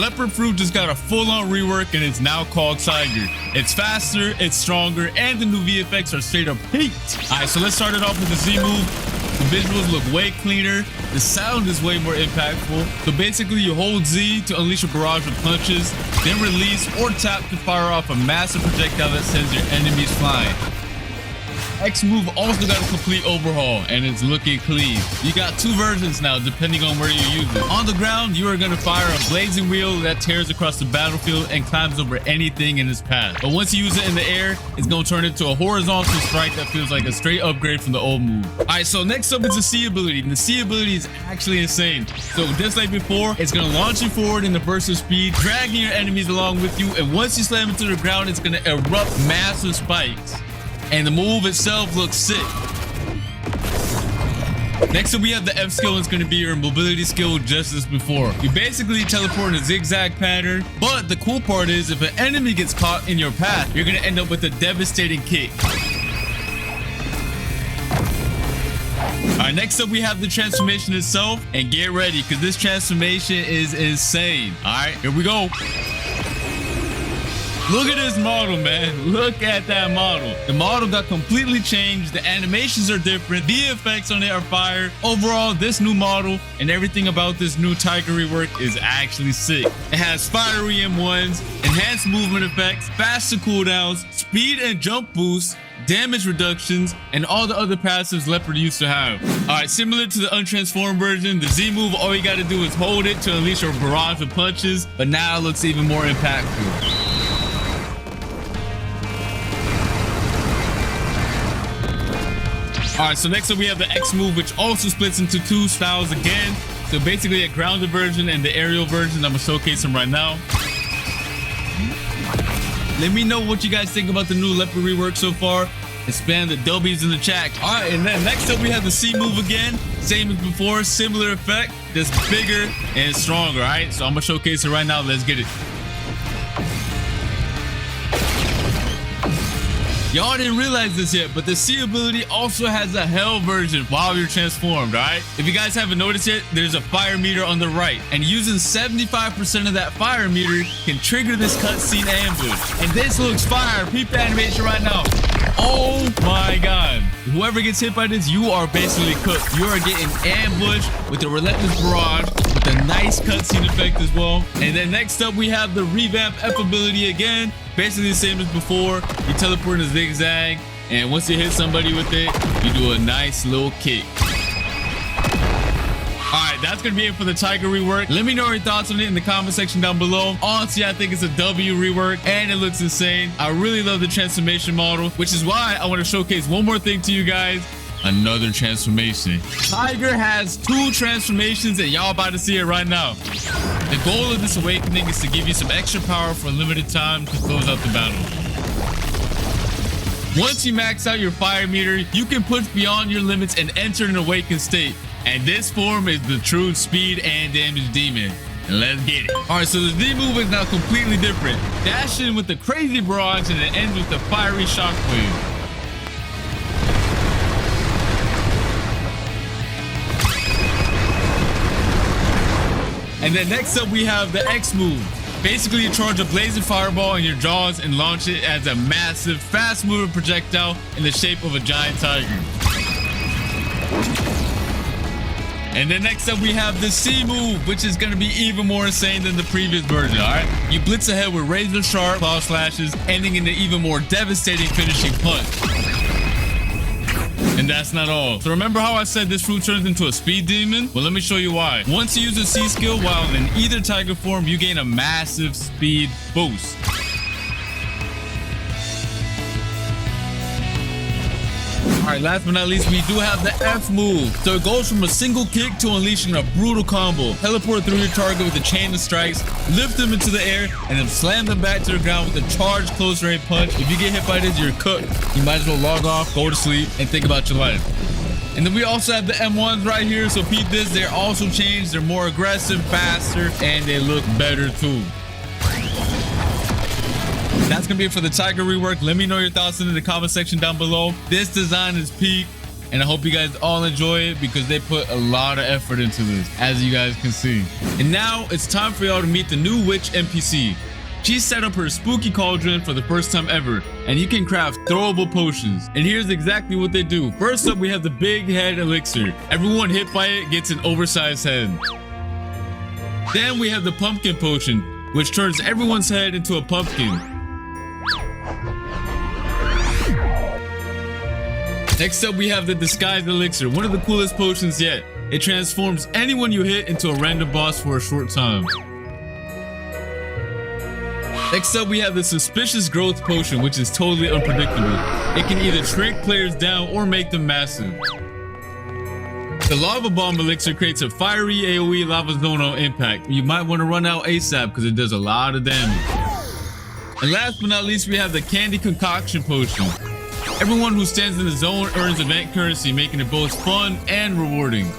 Leopard Fruit just got a full-on rework and it's now called Tiger. It's faster, it's stronger, and the new VFX are straight up peaked. Alright, so let's start it off with the Z move. The visuals look way cleaner. The sound is way more impactful. So basically you hold Z to unleash a barrage of punches, then release or tap to fire off a massive projectile that sends your enemies flying. X move also got a complete overhaul and it's looking clean. You got two versions now depending on where you use it. On the ground, you are going to fire a blazing wheel that tears across the battlefield and climbs over anything in its path. But once you use it in the air, it's going to turn into a horizontal strike that feels like a straight upgrade from the old move. Alright, so next up is the C ability. And the C ability is actually insane. So just like before, it's going to launch you forward in the burst of speed, dragging your enemies along with you, and once you slam into the ground, it's going to erupt massive spikes. And the move itself looks sick. Next up, we have the F skill. It's going to be your mobility skill just as before. You basically teleport in a zigzag pattern, but the cool part is if an enemy gets caught in your path, you're going to end up with a devastating kick. Alright, next up we have the transformation itself, and get ready because this transformation is insane. Alright, here we go. Look at this model, man. Look at that model. The model got completely changed. The animations are different. The effects on it are fire. Overall, this new model and everything about this new Tiger rework is actually sick. It has fiery M1s, enhanced movement effects, faster cooldowns, speed and jump boosts, damage reductions, and all the other passives Leopard used to have. Alright, similar to the untransformed version, the Z move, all you gotta do is hold it to unleash a barrage of punches, but now it looks even more impactful. Alright, so next up we have the X move, which also splits into two styles again. So basically a grounded version and the aerial version. I'm gonna showcase them right now. Let me know what you guys think about the new Leopard rework so far, and spam the W's in the chat. Alright, and then next up we have the C move again. Same as before, similar effect, just bigger and stronger. Alright, so I'm gonna showcase it right now. Let's get it. Y'all didn't realize this yet, but the C ability also has a hell version while you're transformed, alright? If you guys haven't noticed yet, there's a fire meter on the right, and using 75% of that fire meter can trigger this cutscene ambush. And this looks fire. Peep the animation right now. Oh my god. Whoever gets hit by this, you are basically cooked. You are getting ambushed with a relentless barrage with a nice cutscene effect as well. And then next up, we have the revamp F ability again. Basically the same as before. You teleport in a zigzag, and once you hit somebody with it, you do a nice little kick. Alright, that's gonna be it for the Tiger rework. Let me know your thoughts on it in the comment section down below. Honestly, I think it's a W rework and it looks insane. I really love the transformation model, which is why I want to showcase one more thing to you guys. Another transformation. Tiger has two transformations and y'all about to see it right now. The goal of this awakening is to give you some extra power for a limited time to close out the battle. Once you max out your fire meter, you can push beyond your limits and enter an awakened state. And this form is the true speed and damage demon. And let's get it. Alright, so the Z move is now completely different. Dash in with the crazy barrage and it ends with the fiery shockwave. And then next up we have the X move. Basically, you charge a blazing fireball in your jaws and launch it as a massive, fast-moving projectile in the shape of a giant tiger. And then next up we have the C move, which is going to be even more insane than the previous version, alright? You blitz ahead with razor-sharp claw slashes, ending in an even more devastating finishing punch. And that's not all. So remember how I said this fruit turns into a speed demon? Well, let me show you why. Once you use a C skill while in either tiger form, you gain a massive speed boost. Alright, last but not least, we do have the F move. So it goes from a single kick to unleashing a brutal combo. Teleport through your target with a chain of strikes, lift them into the air, and then slam them back to the ground with a charged close range punch. If you get hit by this, you're cooked. You might as well log off, go to sleep, and think about your life. And then we also have the M1s right here. So peep this, they're also changed. They're more aggressive, faster, and they look better too. That's gonna be it for the Tiger rework. Let me know your thoughts in the comment section down below. This design is peak. And I hope you guys all enjoy it because they put a lot of effort into this, as you guys can see. And now it's time for y'all to meet the new witch NPC. She set up her spooky cauldron for the first time ever, and you can craft throwable potions. And here's exactly what they do. First up, we have the big head elixir. Everyone hit by it gets an oversized head. Then we have the pumpkin potion, which turns everyone's head into a pumpkin. Next up, we have the disguised elixir, one of the coolest potions yet. It transforms anyone you hit into a random boss for a short time. Next up, we have the suspicious growth potion, which is totally unpredictable. It can either shrink players down or make them massive. The lava bomb elixir creates a fiery AoE lava zonal impact. You might want to run out ASAP because it does a lot of damage. And last but not least, we have the candy concoction potion. Everyone who stands in the zone earns event currency, making it both fun and rewarding.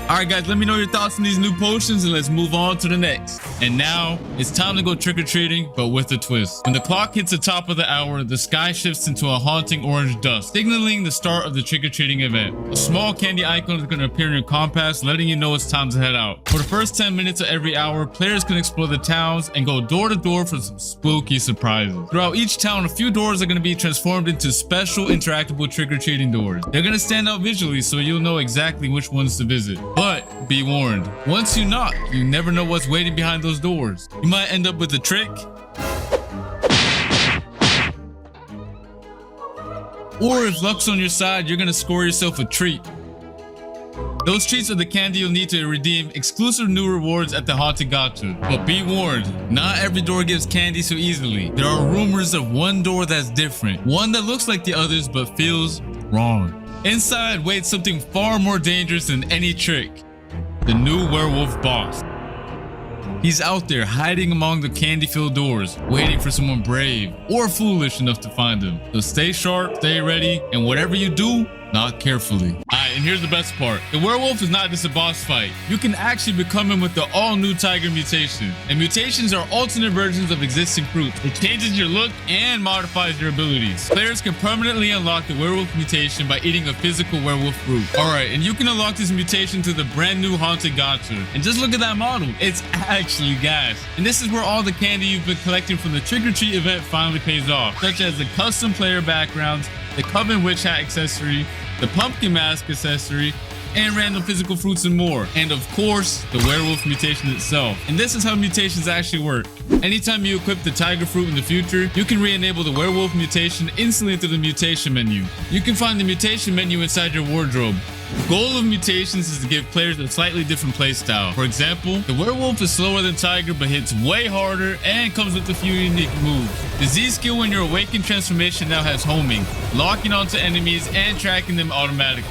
Alright guys, let me know your thoughts on these new potions and let's move on to the next. And now, it's time to go trick-or-treating, but with a twist. When the clock hits the top of the hour, the sky shifts into a haunting orange dust, signaling the start of the trick-or-treating event. A small candy icon is going to appear in your compass, letting you know it's time to head out. For the first 10 minutes of every hour, players can explore the towns and go door to door for some spooky surprises. Throughout each town, a few doors are going to be transformed into special interactable trick-or-treating doors. They're going to stand out visually so you'll know exactly which ones to visit. But be warned, once you knock, you never know what's waiting behind those doors. You might end up with a trick, or if luck's on your side, you're gonna score yourself a treat. Those treats are the candy you'll need to redeem exclusive new rewards at the Haunted Gacha. But be warned, not every door gives candy so easily. There are rumors of one door that's different, one that looks like the others but feels wrong. Inside waits something far more dangerous than any trick. The new werewolf boss. He's out there hiding among the candy-filled doors, waiting for someone brave or foolish enough to find him. So stay sharp, stay ready, and whatever you do, knock carefully. Alright, and here's the best part. The werewolf is not just a boss fight. You can actually become him with the all-new Tiger mutation. And mutations are alternate versions of existing fruits. It changes your look and modifies your abilities. Players can permanently unlock the werewolf mutation by eating a physical werewolf fruit. Alright, and you can unlock this mutation to the brand new Haunted Gacha. And just look at that model. It's actually gas. And this is where all the candy you've been collecting from the trick-or-treat event finally pays off, such as the custom player backgrounds, the Coven Witch Hat accessory, the pumpkin mask accessory, and random physical fruits and more. And of course, the werewolf mutation itself. And this is how mutations actually work. Anytime you equip the tiger fruit in the future, you can re-enable the werewolf mutation instantly through the mutation menu. You can find the mutation menu inside your wardrobe. The goal of mutations is to give players a slightly different playstyle. For example, the werewolf is slower than tiger but hits way harder and comes with a few unique moves. The Z skill when your awakened transformation now has homing, locking onto enemies and tracking them automatically.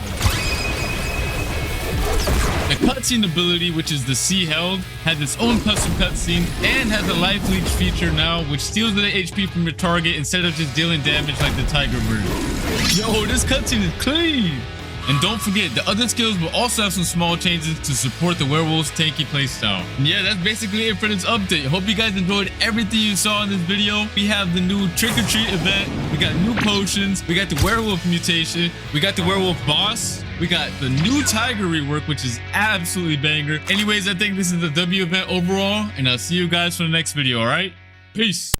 The cutscene ability, which is the C held, has its own custom cutscene and has a life leech feature now, which steals the HP from your target instead of just dealing damage like the tiger version. Yo, this cutscene is clean! And don't forget, the other skills will also have some small changes to support the werewolf's tanky playstyle. And yeah, that's basically it for this update. Hope you guys enjoyed everything you saw in this video. We have the new trick-or-treat event, we got new potions, we got the werewolf mutation, we got the werewolf boss, we got the new tiger rework, which is absolutely banger. Anyways, I think this is the W event overall, and I'll see you guys for the next video, alright? Peace!